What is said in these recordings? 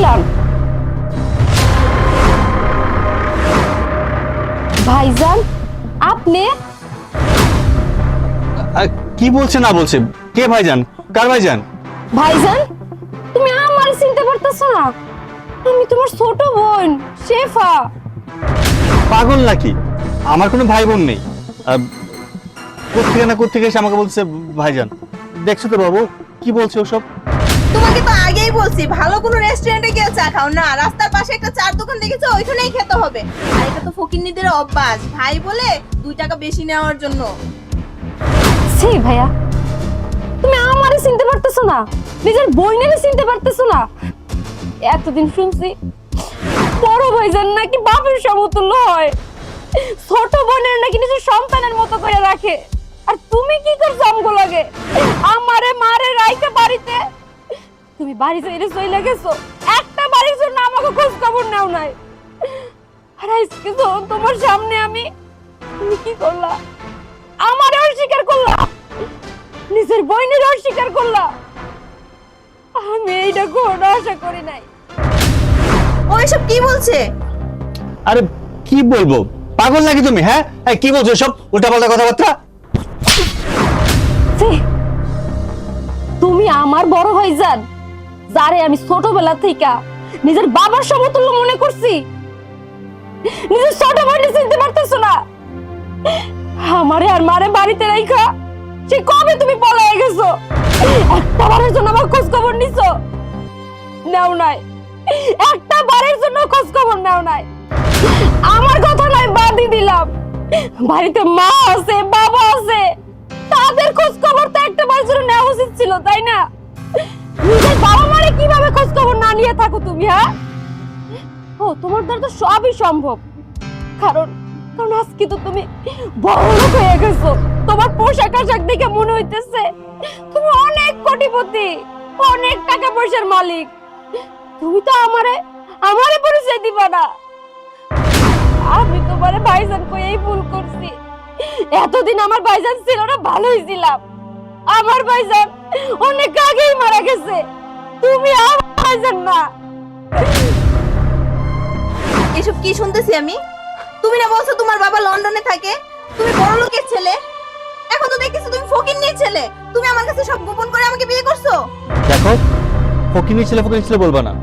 দিলাম। ভাইজান আপনি? কি বলছে না বলছে? কে ভাইজান? কার ভাইজান? ভাইজান তুমি আমার চিনতে পারতেছো না? আমি তোমার ছোট বোন শেফা। পাগল নাকি? আমার কোনো ভাই বোন নেই। কোত্থেকে এসে আমাকে বলছে ভাইজান। দেখছো তো বাবু কি বলছে ওসব? তোমাকে তো আগেই বলছি ভালো কোনো রেস্টুরেন্টে গিয়ে চা খাও না, রাস্তার পাশে একটা চার দোকান দেখেছো ওইখানেই খেতে হবে। আর এটা তো ফকিন্নিদের অভ্যাস, ভাই বলে 2 টাকা বেশি নেওয়ার জন্য। ছি ভাইয়া, তুমি আমারে চিনতে পারতেছো না? নিজের বোনেরে চিনতে পারতেছো না? এতদিন শুনছি বড় ভাইজান নাকি বাপের সমতুল্য হয়, ছোট বোনের নাকি নিজের সন্তানের মতো করে রাখে। আর তুমি কি করছো আমগো লাগে? আমারে মারে রাইতে বাড়িতে, তুমি বাড়ি ছেড়ে চলে গেছো, একটা বাড়ির জন্য আমাকে খোঁজ খবর নাও নাই। আর আজকে তো তোমার সামনে আমি, তুমি কি করলা? আমারে অস্বীকার করলা, নিজের বোনের অস্বীকার করলা। আমি এইটা কোনো আশা করি নাই। ও এসব কি বলছে? আরে কি বলবো, পাগল নাকি তুমি? হ্যাঁ কি বলছো সব উল্টাপাল্টা কথাবার্তা? ছি, তুমি আমার বড় ভাইজান যারে আমি ছোটবেলা থেকে নিজের বাবার সমতুল্য মনে করছি, নিজের ছোট বোনকে চিনতে পারতেছো না? আমারে আর মারে বাড়িতে রাইখা সে কবে তুমি পলায়ে গেছো? একটা বারের জন্য আমার খোঁজ খবর নিছো? নাও নাই, একটা বারের জন্য খোঁজ খবর নাও নাই। আমার কথা নাই বাদই দিলাম, বাড়িতে মা আছে বাবা আছে, তাদের খোঁজ খবর তো একটা বার জন্য নেওয়া উচিত ছিল, তাই না? নিজের বাবা মারে কিভাবে খোঁজ খবর না নিয়ে থাকো তুমি? হ্যাঁ, ও তোমার দ্বারা তো সবই সম্ভব, কারণ কারণ আজকে তো তুমি বড়লোক হয়ে গেছো। তোমার পোশাক আশাক দেখে মনে হইতেছে তুমি অনেক কোটিপতি, অনেক টাকা পয়সার মালিক। তুমি তো আমারে পরিচয় দিবা না। আমি তোমারে ভাইজান কইই ভুল করছি। এতদিন আমার ভাইজান ছিল না, ভালোই ছিলাম। আমার ভাইজান অনেক আগেই মারা গেছে, তুমি আমার ভাইজান না। এসব কি শুনতেছি আমি? তুমি না বলছো তোমার বাবা লন্ডনে থাকে, তুমি বড় লোকের ছেলে, এখন তো দেখতেছি তুমি ফকিন্নির ছেলে। তুমি আমার কাছে সব গোপন করে আমাকে বিয়ে করছো। দেখো, ফকিনি ছেলে বলবা না।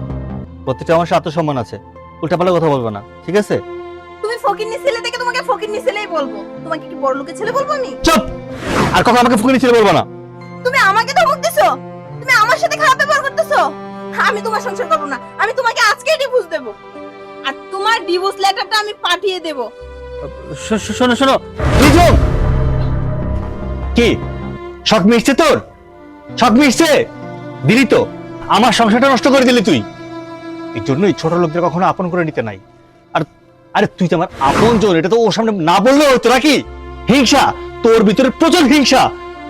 প্রত্যেকটা আমার আত্মসম্মান আছে, উল্টাপাল্টা কথা বলবা না, ঠিক আছে? তুমি ফকিন্নির ছেলে থেকে তোমাকে ফকিন্নির ছেলেই বলবো, তোমাকে কি বড় লোকের ছেলে বলবো আমি? চুপ! আর কখনো আমাকে ফকিনি ছেলে বলবা না। তুমি আমাকে ধমক দিছো, তুমি আমার সাথে খারাপ ব্যবহার করতেছো। আমি তোমার সংসার করব না, আমি তোমাকে আজকেই ডিভোর্স দেব। আর তোমার ডিভোর্স লেটারটা আমি পাঠিয়ে দেব। শোনো নিজম, কি শখ মিটছে তোর? শখ মিটছে? দিলি তো, আমার সংসারটা নষ্ট করে দিলি তুই। এই জন্যই ছোট লোকদের কখনো আপন করে নিতে নাই। আর আরে তুই তো আমার আপন জন, এটা তো ওর সামনে না বললেও হতো নাকি? হিংসা, তোর ভিতরে প্রচুর হিংসা।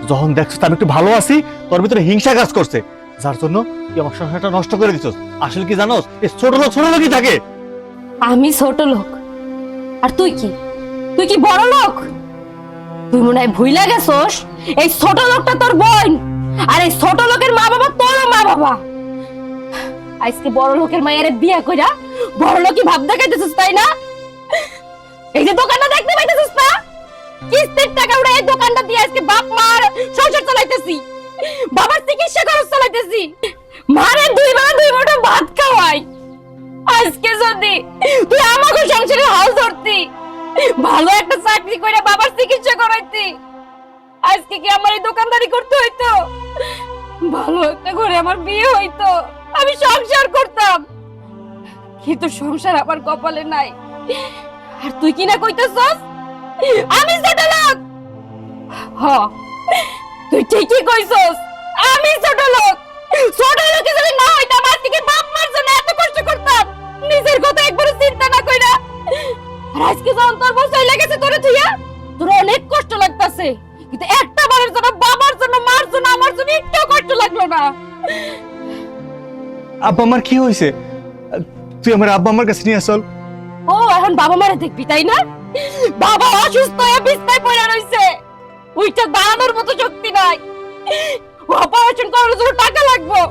যখন দেখছিস আমি একটু ভালো আছি, তোর ভিতরে হিংসা কাজ করছে, যার জন্য তুই আমার সংসারটা নষ্ট করে দিচ্ছিস। আসলে কি জানোস, এই ছোট লোকই থাকে। আমি ছোট লোক আর তুই কি? তুই কি বড় লোক? তুই মনে হয় ভুইলা গেছস এই ছোট লোকটা তোর বোন, আর এই ছোট লোকের মা বাবা তোরও মা বাবা। আজকে বড় লোকের মায়ের বিয়া কইরা বড় লোকই ভাব দেখাইতেছিস, তাই না? এই যে দোকানটা দেখতে পাইতেছিস না, কিস্তির টাকা উড়ে এই দোকানটা দিয়ে আজকে বাপ মার সংসার চালাইতেছি, বাবার চিকিৎসা খরচ চালাইতেছি, মারে 2 বেলা 2 মুঠো ভাত খাওয়াই। আজকে যদি তুই আমাকে সংসারে হাল ধরতি, ভালো একটা চাকরি করে বাবার চিকিৎসা করাইতি, আজকে কি আমার এই দোকানদারি করতে হইতো? ভালো একটা ঘরে আমার বিয়ে হইতো, আমি সংসার করতাম। কিন্তু সংসার আমার কপালে নাই। আর তুই কি না কইতেছস আমি ছোট লোক? হ, তুই ঠিকই কইছস, আমি ছোট লোক। ছোট লোকে যদি না হইতাম আজকে কি বাপ মার জন্য এত কষ্ট করতাম, নিজের কথা একবার চিন্তা না কইরা? আর আজকে যখন তোর বউ চলে গেছে তোরে থুইয়া, তোর অনেক কষ্ট লাগতাছে, কিন্তু একটা বারের জন্য বাবার জন্য মার জন্য আমার জন্য একটু কষ্ট লাগলো না। আব্বা আমার কি হয়েছে? তুই আমার আব্বা আমার কাছে নিয়ে আসল। ও এখন বাবা মারে দেখবি, তাই না? বাবা অসুস্থ হয়ে বিছনায় পড়ে রইছে, ওইটা দাঁড়ানোর মতো শক্তি নাই, অপারেশন করার জন্য টাকা লাগবে।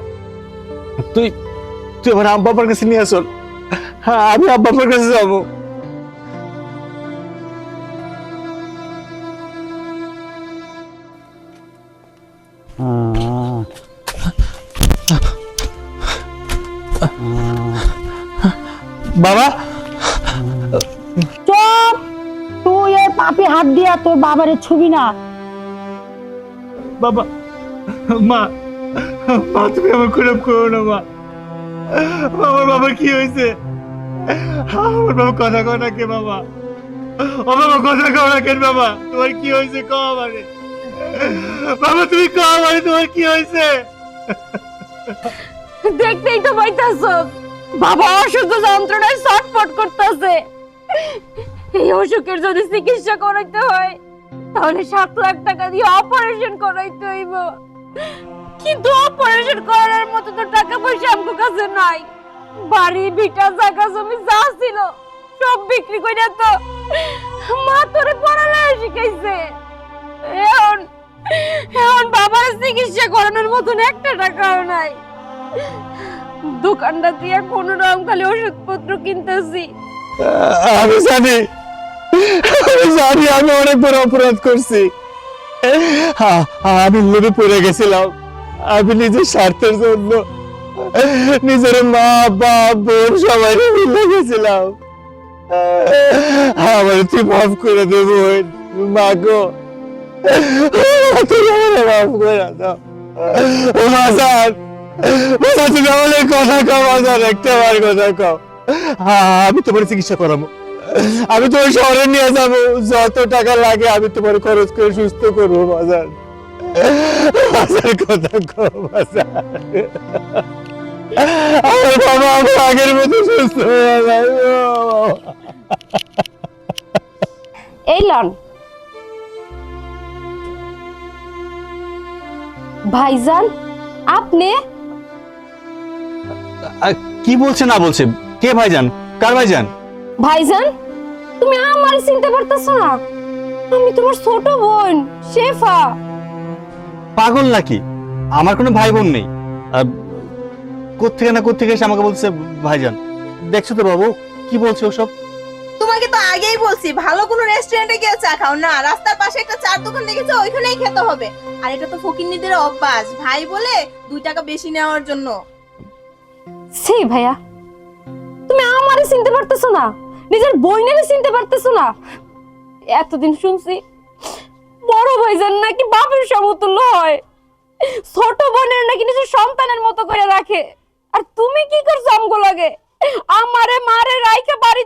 তুই তুই আমার আব্বা আব্বার কাছে নিয়ে আসল। হ্যাঁ, আমি আব্বা আব্বার কাছে যাবো। বাবা, চুপ! তুই এই পাপি হাত দিয়া তোর বাবারে ছুবি না। বাবা, মা, মা তুমি আমার খারাপ করো না মা। আমার বাবার কি হয়েছে? আমার বাবা কথা কও না কে বাবা? ও বাবা কথা কও না কেন বাবা? তোমার কি হয়েছে কও আমারে। বাবা তুমি কও আমারে তোমার কি হয়েছে? দেখতেই তো পাইতাছ বাবা অসুস্থ, যন্ত্রণায় ছটফট করতেছে। এই অসুখের যদি চিকিৎসা করাইতে হয় তাহলে 7 লাখ টাকা দিয়ে অপারেশন করাইতে হইব, কিন্তু অপারেশন করার মতো তো টাকা পয়সা আমার কাছে নাই। বাড়ি ভিটা জায়গা জমি যা ছিল সব বিক্রি কইরা তো মা তোরে পড়ালেখা শিখাইছে। এখন এখন বাবার চিকিৎসা করানোর মতন একটা টাকাও নাই। দোকানটা দিয়ে কোনো রকম খালি ওষুধপত্র কিনতেছি। আমি জানি, আমি জানি আমি অনেক বড় অপরাধ করছি। আমি লোভে পড়ে গেছিলাম। আমি নিজের স্বার্থের জন্য নিজের মা বাপ বোন সবাই ভুলে গেছিলাম। আমার তুই মাফ করে দেব মা গো, তুই আমাকে মাফ করে দাও। মাজার, তুমি আমাদের কথা কও মাজার, একটা বার কথা কও। আমি তোমার চিকিৎসা করাবো, আমি তোমার শহরে নিয়ে যাবো, যত টাকা লাগে আমি তোমার খরচ করে সুস্থ করবো বাজার। বাজার কথা কও বাজার। আমার বাবা আমার আগের মতো সুস্থ হয়ে যায়। এই লন ভাইজান, আপনি কি বলছে না বলছে? কে ভাইজান? কার ভাইজান? ভাইজান তুমি আমার চিনতে পারতেছো না? আমি তোমার ছোট বোন শেফা। পাগল নাকি? আমার কোনো ভাই বোন নেই। কোত্থেকে না কোত্থেকে এসে আমাকে বলছে ভাইজান। দেখছো তো বাবু কি বলছে ওসব? তোমাকে তো আগেই বলছি ভালো কোনো রেস্টুরেন্টে গিয়ে চা খাও না, রাস্তার পাশে একটা চার দোকান দেখেছো ওইখানেই খেতে হবে। আর এটা তো ফকিন্নিদের অভ্যাস, ভাই বলে 2 টাকা বেশি নেওয়ার জন্য। সে ভাইয়া, তুমি আমারে চিনতে পারতেছো না? নিজের বোনেরে চিনতে পারতেছো না? এতদিন শুনছি বড় ভাইজান নাকি বাপের সমতুল্য হয়, ছোট বোনের নাকি নিজের সন্তানের মতো করে রাখে। আর তুমি কি করছো আমগো লাগে? আমারে মারে রাইখে বাড়ি